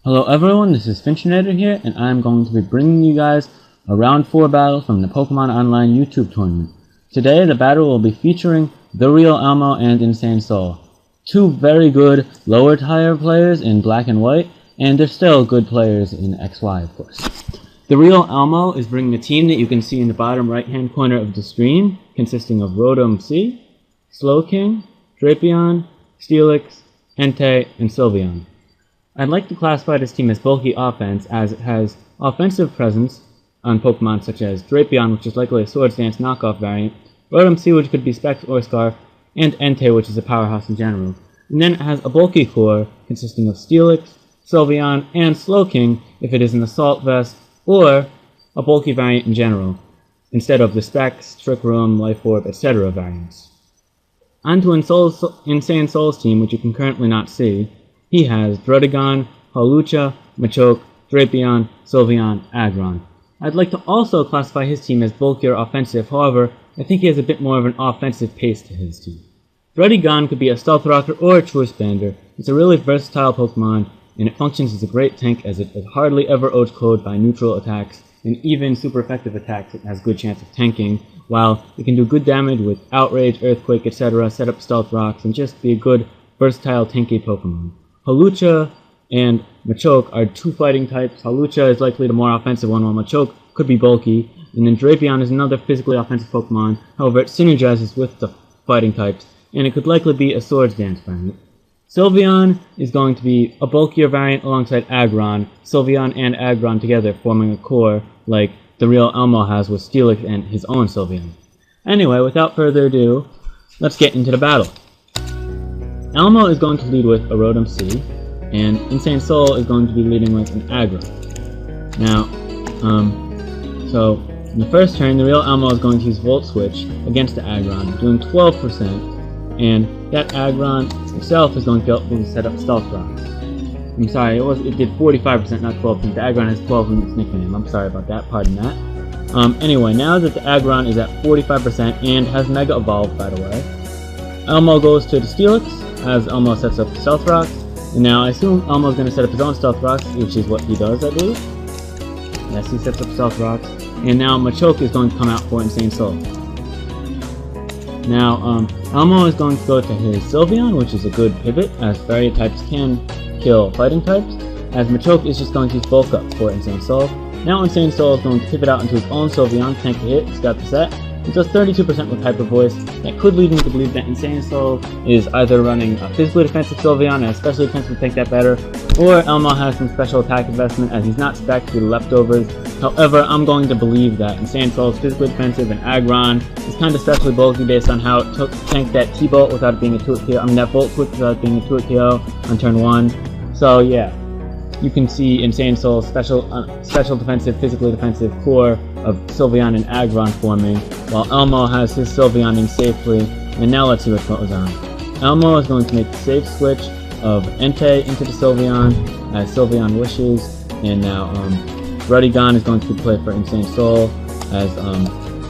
Hello everyone, this is Finchinator here, and I'm going to be bringing you guys a round 4 battle from the Pokemon Online YouTube tournament. Today the battle will be featuring The Real Elmo and Insane Soul. Two very good lower tier players in Black and White, and they're still good players in XY of course. The Real Elmo is bringing a team that you can see in the bottom right hand corner of the screen, consisting of Rotom C, Slowking, Drapion, Steelix, Entei, and Sylveon. I'd like to classify this team as bulky offense, as it has offensive presence on Pokemon such as Drapion, which is likely a Swords Dance knockoff variant, Rotom C, which could be Specs or Scarf, and Entei, which is a powerhouse in general. And then it has a bulky core consisting of Steelix, Sylveon, and Slowking if it is an Assault Vest, or a bulky variant in general, instead of the Specs, Trick Room, Life Orb, etc. variants. On to Insane Soul's team, which you can currently not see. He has Druddigon, Hawlucha, Machoke, Drapion, Sylveon, Aggron. I'd like to also classify his team as bulkier offensive, however, I think he has a bit more of an offensive pace to his team. Druddigon could be a Stealth Rocker or a Choice Bander. It's a really versatile Pokemon, and it functions as a great tank as it is hardly ever outcoded by neutral attacks, and even super effective attacks it has a good chance of tanking, while it can do good damage with Outrage, Earthquake, etc., set up Stealth Rocks, and just be a good, versatile, tanky Pokemon. Hawlucha and Machoke are two fighting types. Hawlucha is likely the more offensive one, while Machoke could be bulky, and then Drapion is another physically offensive Pokemon, however it synergizes with the fighting types, and it could likely be a Swords Dance variant. Sylveon is going to be a bulkier variant alongside Aggron, Sylveon and Aggron together forming a core like the Real Elmo has with Steelix and his own Sylveon. Anyway, without further ado, let's get into the battle. Elmo is going to lead with a Rotom C, and Insane Soul is going to be leading with an Aggron. Now, so in the first turn, the Real Elmo is going to use Volt Switch against the Aggron, doing 12%, and that Aggron itself is going to be able to set up Stealth Rocks. I'm sorry, it did 45%, not 12%. The Aggron has 12 in its nickname. I'm sorry about that, pardon that. Anyway, now that the Aggron is at 45% and has Mega Evolved, by the way, Elmo goes to the Steelix, as Elmo sets up the Stealth Rocks, and now I assume Elmo is going to set up his own Stealth Rocks, which is what he does, I believe. Yes, he sets up Stealth Rocks, and now Machoke is going to come out for Insane Soul. Now, Elmo is going to go to his Sylveon, which is a good pivot, as Fairy types can kill fighting types, as Machoke is just going to use Bulk Up for Insane Soul. Now Insane Soul is going to pivot out into his own Sylveon, tank the hit, he's got the set. It does 32% with Hyper Voice. That could lead me to believe that Insane Soul is either running a physically defensive Sylveon and a special defensive tank that better, or Elmo has some special attack investment as he's not stacked to the leftovers. However, I'm going to believe that Insane Soul is physically defensive and Aggron is kind of specially bulky based on how it tanked that T-Bolt without it being a 2-hit KO. I mean that Volt Switch without it being a 2-hit KO on turn 1. So yeah, you can see Insane Soul's special defensive, physically defensive core of Sylveon and Aggron forming, while Elmo has his Sylveoning safely, and now let's see what goes on. Elmo is going to make the safe switch of Entei into the Sylveon, as Sylveon wishes, and now Druddigon is going to play for Insane Soul, as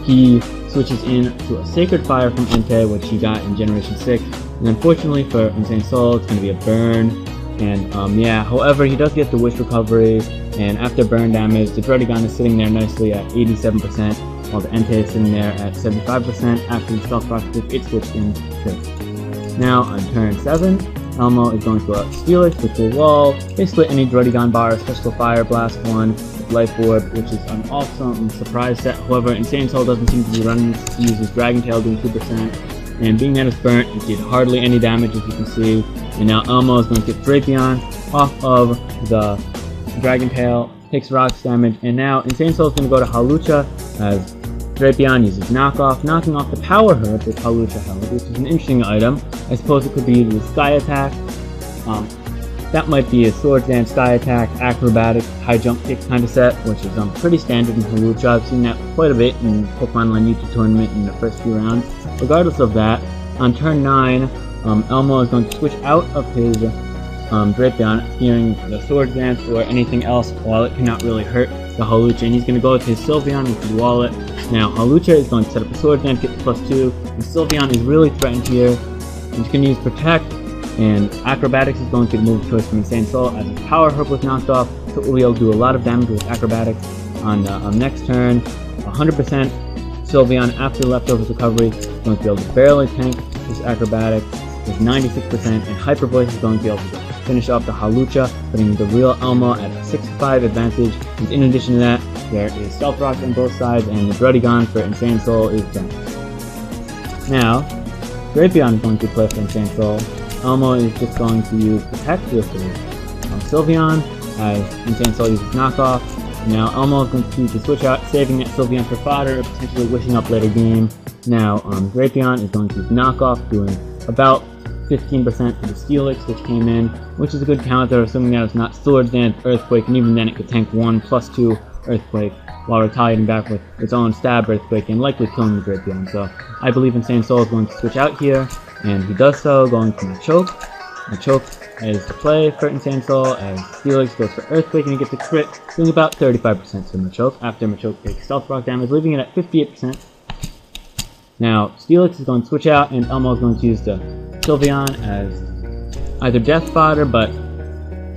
he switches in to a Sacred Fire from Entei, which he got in Generation 6, and unfortunately for Insane Soul, it's going to be a burn. And yeah, however, he does get the Wish Recovery, and after burn damage, the Druddigon is sitting there nicely at 87%, while the Entei is sitting there at 75% after the Stealth Rock with its switch in 6. Now, on turn 7, Elmo is going to go out Steelix, which will wall basically any Druddigon bar, especially Fire Blast one, with Life Orb, which is an awesome surprise set. However, Insane Soul doesn't seem to be running, he uses Dragon Tail doing 2%. And being that it's burnt, it did hardly any damage as you can see. And now Elmo is going to get Drapion off of the Dragon Tail, takes rocks damage, and now Insane Soul is going to go to Hawlucha as Drapion uses Knockoff, knocking off the Power Herb that Hawlucha held, which is an interesting item. I suppose it could be the Sky Attack. That might be a Swords Dance, Sky Attack, Acrobatic, High Jump Kick kind of set, which is pretty standard in Hawlucha. I've seen that quite a bit in Pokemon Online YouTube Tournament in the first few rounds. Regardless of that, on turn 9, Elmo is going to switch out of his Drapion, fearing the Swords Dance or anything else, while it cannot really hurt the Hawlucha, and he's going to go with his Sylveon with his Wallet. Now, Hawlucha is going to set up a Swords Dance, get the +2, and Sylveon is really threatened here. He's going to use Protect, And Acrobatics is going to be the move choice from Insane Soul, as his Power Herb was knocked off, so we'll be able to do a lot of damage with Acrobatics on next turn. 100% Sylveon after Leftovers recovery is going to be able to barely tank this Acrobatics with 96%, and Hyper Voice is going to be able to finish off the Hawlucha, putting the real Elmo at a 6-5 advantage. And in addition to that, there is Stealth Rock on both sides, and the Druddigon for Insane Soul is done. Now, Drapion is going to play for Insane Soul. Elmo is just going to use Protect with Sylveon, as Insane Soul uses Knockoff. Now Elmo is going to choose to switch out, saving that Sylveon for fodder, or potentially wishing up later game. Now Drapion is going to use Knockoff, doing about 15% to the Steelix, which came in, which is a good counter, assuming that it's not Swords Dance, Earthquake, and even then it could tank 1+2 Earthquake, while retaliating back with its own Stab Earthquake and likely killing the Drapion. So I believe Insane Soul is going to switch out here, and he does so, going to Machoke. Machoke is the play for Insane Soul, as Steelix goes for Earthquake, and he gets a crit, doing about 35% to Machoke, after Machoke takes Stealth Rock damage, leaving it at 58%. Now, Steelix is going to switch out, and Elmo is going to use the Sylveon as either Death Fodder,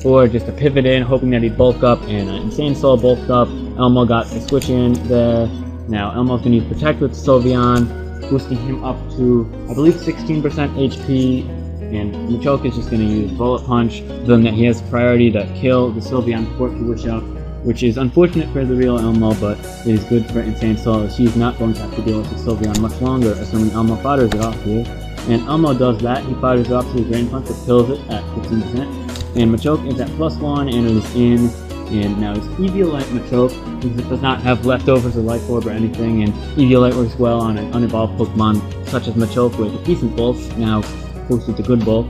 or just a pivot in, hoping that he'd bulk up, and Insane Soul bulked up. Elmo got a switch in there. Now, Elmo's going to use Protect with Sylveon, boosting him up to, I believe, 16% HP, and Machoke is just going to use Bullet Punch, knowing that he has priority to kill the Sylveon before he wish up, which is unfortunate for the real Elmo, but it is good for Insane Soul, as he's not going to have to deal with the Sylveon much longer, assuming Elmo fodders it off here. And Elmo does that, he fodders it off to his Drain Punch, that kills it at 15%. And Machoke is at +1, and it is in. And now it's Eviolite Machoke, because it does not have Leftovers or Life Orb or anything, and Eviolite works well on an unevolved Pokemon such as Machoke with a decent bulk, now boosted to good bulk.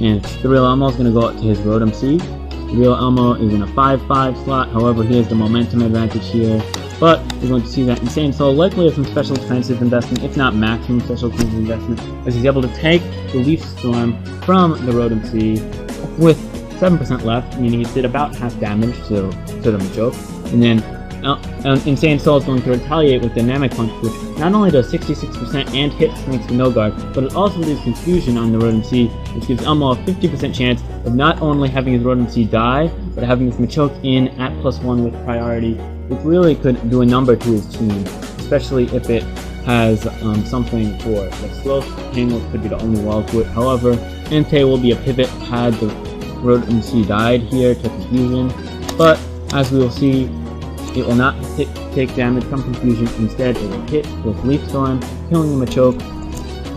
And the real Elmo is going to go out to his Rotom Seed. The real Elmo is in a 5-5 slot, however he has the momentum advantage here. But we're going to see that Insane Soul likely has some special defensive investment, if not maximum special defensive investment, as he's able to take the Leaf Storm from the Rotom Seed with 7% left, meaning he did about half damage to the Machoke. And then Insane Soul is going to retaliate with Dynamic Punch, which not only does 66% and hits thanks to No Guard, but it also leaves Confusion on the Rotom Seed, which gives Elmo a 50% chance of not only having his Rotom Seed die, but having his Machoke in at +1 with priority, which really could do a number to his team, especially if it has something for the slow hang, which could be the only wall to it. However, Entei will be a pivot had the Rotom Seed died here to Confusion, but as we will see, it will not take damage from Confusion. Instead, it will hit with Leaf Storm, killing the Machoke,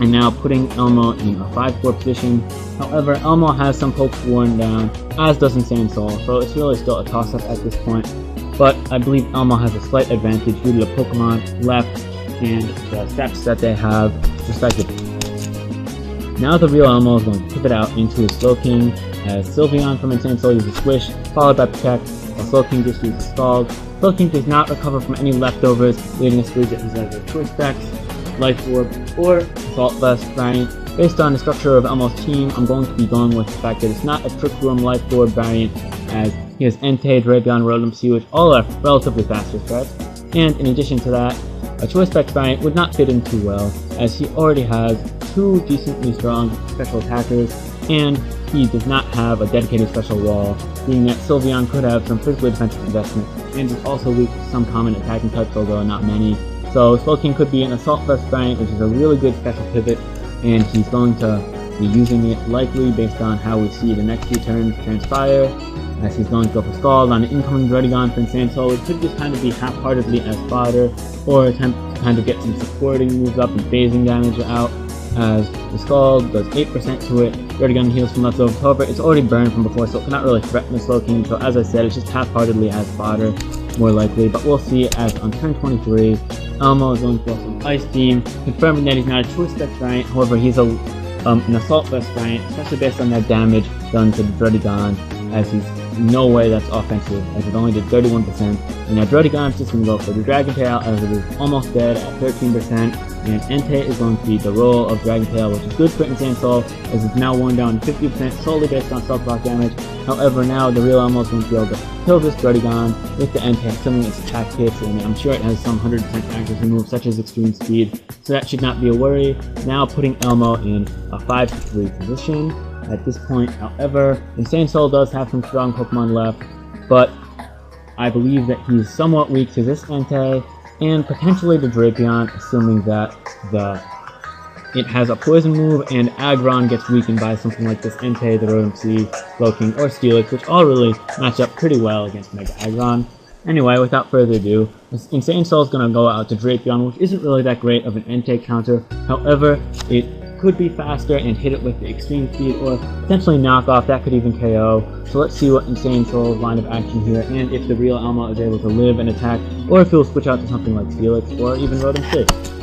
and now putting Elmo in a 5-4 position. However, Elmo has some pokes worn down, as does Insane Soul, so it's really still a toss-up at this point. But I believe Elmo has a slight advantage due to the Pokemon left and the steps that they have, respectively. Now the real Elmo is going to pivot out into his Slowking, as Sylveon from Insane Soul uses Swish, followed by Protect, while Slowking just uses Scald. Slowking does not recover from any leftovers, leaving us believe that he's either Choice Specs, Life Orb, or Assault Vest variant. Based on the structure of Elmo's team, I'm going to be going with the fact that it's not a Trick Room Life Orb variant, as he has Entei, Drapion, Rotom Seed, which all are relatively faster threats. And in addition to that, a Choice Specs variant would not fit in too well, as he already has 2 decently strong special attackers, and he does not have a dedicated special wall, being that Sylveon could have some physically defensive investment, and is also weak to some common attacking types, although not many. So Slowking could be an Assault Vest variant, which is a really good special pivot, and he's going to be using it likely based on how we see the next few turns transpire, as he's going to go for Scald on an incoming Druddigon for Insane Soul. It could just kind of be half-heartedly as fodder, or attempt to kind of get some supporting moves up and phasing damage out, as the Scald does 8% to it. Druddigon heals from leftovers, however it's already burned from before, so it cannot really threaten the Slowking, so as I said, it's just half-heartedly as fodder, more likely. But we'll see, as on turn 23, Elmo is going to go some Ice Beam, confirming that he's not a Choice Specs variant, however he's an Assault Vest variant, especially based on that damage done to the Druddigon, as he's in no way that's offensive, as it only did 31%. And now Druddigon's just going to go for the Dragon Tail, as it is almost dead at 13%, and Entei is going to be the role of Dragon Tail, which is good for Insane Soul, as it's now worn down 50% solely based on Stealth Rock damage. However, now the real Elmo is going to be able to kill this Druddigon with the Entei, assuming its attack hits, and I'm sure it has some 100% accuracy moves such as Extreme Speed, so that should not be a worry. Now putting Elmo in a 5-3 position, at this point. However, Insane Soul does have some strong Pokemon left, but I believe that he's somewhat weak to this Entei, and potentially the Drapion, assuming that it has a poison move, and Aggron gets weakened by something like this Entei, the Rotom Sea, Slowking, or Steelix, which all really match up pretty well against Mega Aggron. Anyway, without further ado, Insane Soul is going to go out to Drapion, which isn't really that great of an Entei counter. However, it could be faster and hit it with the extreme speed, or potentially knock off. That could even KO. So let's see what Insane Soul's line of action here, and if the real Elmo is able to live and attack, or if he'll switch out to something like Steelix, or even Rotom Sea.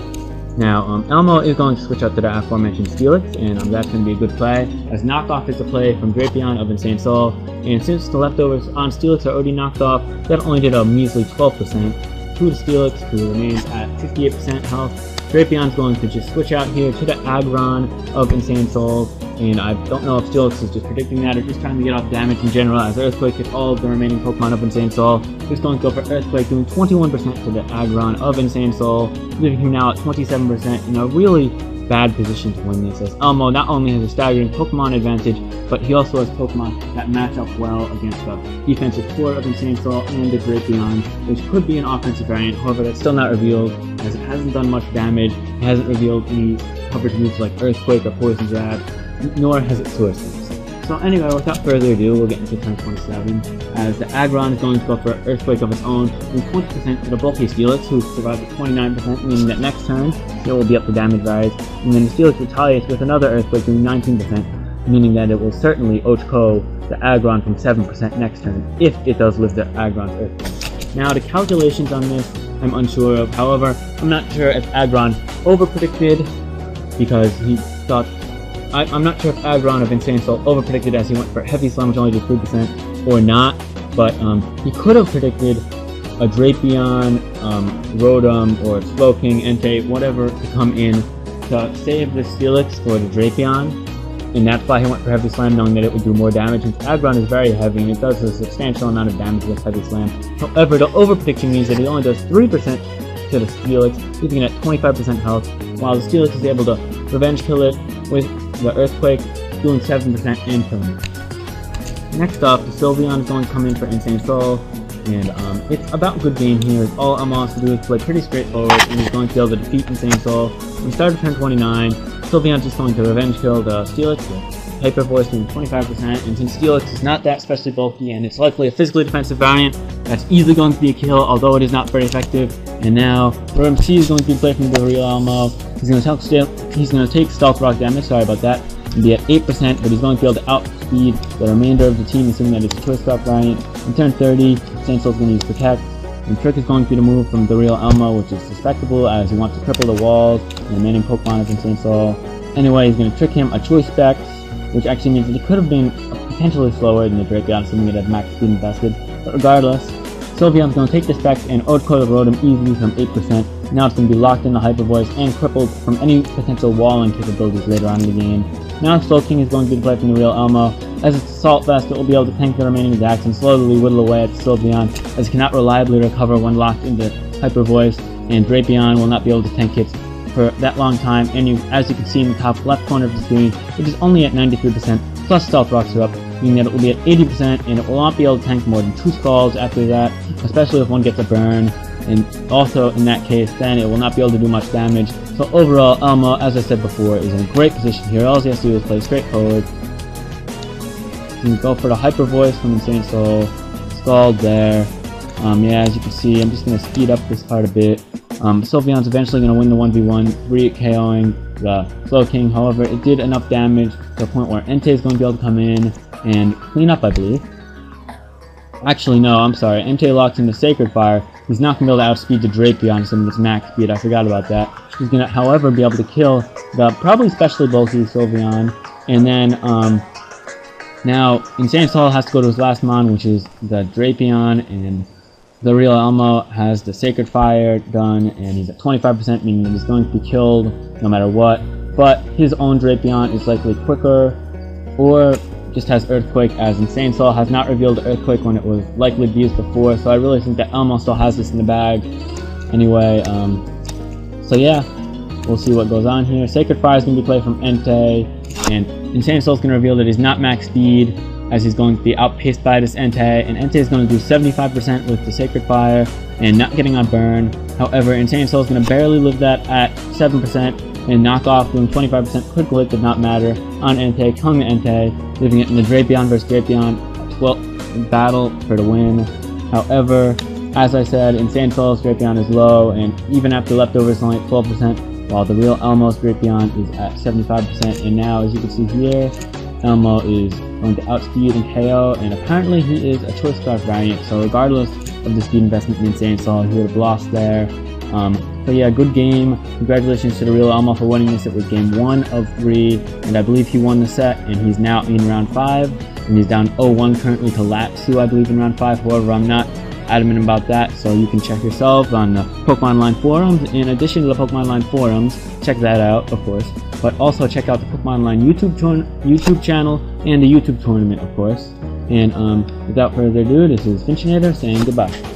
Now, Elmo is going to switch out to the aforementioned Steelix, and that's going to be a good play, as knockoff is a play from Drapion of Insane Soul, and since the leftovers on Steelix are already knocked off, that only did a measly 12% to the Steelix, who remains at 58% health. Drapion's going to just switch out here to the Aggron of Insane Soul, and I don't know if Steelix is just predicting that or just trying to get off damage in general, as Earthquake hit all of the remaining Pokemon of Insane Soul. He's going to go for Earthquake, doing 21% to the Aggron of Insane Soul, leaving him now at 27% in a really bad position to win this, as Elmo not only has a staggering Pokemon advantage, but he also has Pokemon that match up well against the defensive core of Insane Soul and the Drapion, which could be an offensive variant. However, that's still not revealed, as it hasn't done much damage. It hasn't revealed any coverage moves like Earthquake or Poison Jab, nor has it sourced. So anyway, without further ado, we'll get into turn 27, as the Aggron is going to go for Earthquake of its own, doing 20% to the bulky Steelix, who survived at 29%, meaning that next turn, it will be up to damage rise, and then the Steelix retaliates with another Earthquake, doing 19%, meaning that it will certainly Ochko the Aggron from 7% next turn, if it does live the Aggron's Earthquake. Now, the calculations on this, I'm unsure of. However, I'm not sure if Aggron over-predicted, because he thought... I'm not sure if Aggron of Insane Soul overpredicted as he went for Heavy Slam, which only did 3%, or not, but he could have predicted a Drapion, Rotom, or Slowking, Entei, whatever, to come in to save the Steelix for the Drapion, and that's why he went for Heavy Slam, knowing that it would do more damage, since Aggron is very heavy, and it does a substantial amount of damage with Heavy Slam. However, the overprediction means that he only does 3% to the Steelix, leaving it at 25% health, while the Steelix is able to Revenge Kill it with the Earthquake, doing 7% and killing it. Next up, the Sylveon is going to come in for Insane Soul, and it's about good game here. All Elmo has to do is play pretty straightforward, and he's going to be able to defeat Insane Soul. When we start at turn 29, Sylveon's just going to Revenge Kill the Steelix with Hyper Voice doing 25%, and since Steelix is not that especially bulky, and it's likely a physically defensive variant, that's easily going to be a kill, although it is not very effective. And now, Rotom Sea is going to be played from the real Elmo. He's going to take Stealth Rock damage, sorry about that, and be at 8%, but he's going to be able to outspeed the remainder of the team, assuming that it's a Choice Scarf variant. In turn 30, Insane Soul is going to use Protect, and Trick is going to be the move from the real Elmo, which is respectable, as he wants to cripple the walls and the remaining Pokemon of Insane Soul. Anyway, he's going to trick him a Choice Specs, which actually means that he could have been potentially slower than the Drapion, assuming it had max speed invested, but regardless, Sylveon's going to take the Specs and Outcode the Rotom easily from 8%. Now it's going to be locked in the Hyper Voice and crippled from any potential walling capabilities later on in the game. Now Slowking is going to be played from the real Elmo. As it's Assault Vest, it will be able to tank the remaining attacks and slowly whittle away at Sylveon, as it cannot reliably recover when locked into Hyper Voice, and Drapion will not be able to tank hits for that long time, and as you can see in the top left corner of the screen, it is only at 93%, plus Stealth Rocks are up, meaning that it will be at 80%, and it will not be able to tank more than 2 Scalds after that, especially if one gets a burn, and also in that case, then it will not be able to do much damage. So overall, Elmo, as I said before, is in a great position here. All he has to do is play straightforward. You can go for the Hyper Voice from Insane Soul, Scald there. Yeah, as you can see, I'm just going to speed up this part a bit. Sylveon's eventually going to win the 1v1, 3 KOing the Slowking. However, it did enough damage to a point where Entei is going to be able to come in and clean up, I believe. Actually, no, I'm sorry. Entei locks into Sacred Fire. He's not going to be able to outspeed the Drapion some of its max speed. I forgot about that. He's going to, however, be able to kill the probably especially bulky Sylveon. And then, now, Insane Soul has to go to his last mon, which is the Drapion, and the real Elmo has the Sacred Fire done, and he's at 25%, meaning that he's going to be killed no matter what. But his own Drapion is likely quicker, or just has Earthquake, as Insane Soul has not revealed the Earthquake when it was likely to be used before, so I really think that Elmo still has this in the bag. Anyway, so yeah, we'll see what goes on here. Sacred Fire is going to be played from Entei, and Insane Soul's going to reveal that he's not max speed, as he's going to be outpaced by this Entei, and Entei is going to do 75% with the Sacred Fire and not getting on burn. However, Insane Soul is going to barely live that at 7% and knock off, doing 25% critical hit did not matter on Entei, killing the Entei, leaving it in the Drapion versus Drapion 12 battle for the win. However, as I said, Insane Soul's Drapion is low, and even after leftovers, it's only at 12%, while the real Elmo's Drapion is at 75%. And now, as you can see here, Elmo is going to outspeed and KO, and apparently he is a Choice Scarf variant, so regardless of the speed investment in Insane Soul, he would have lost there. So yeah, good game. Congratulations to the real Elmo for winning this. It was game 1 of 3, and I believe he won the set, and he's now in round 5, and he's down 0-1 currently to Lapsu, I believe, in round 5. However, I'm not adamant about that, so you can check yourself on the Pokemon Online forums. In addition to the Pokemon Online forums, check that out, of course, but also check out the Pokemon Online YouTube channel and the YouTube tournament, of course. And without further ado, this is Finchinator saying goodbye.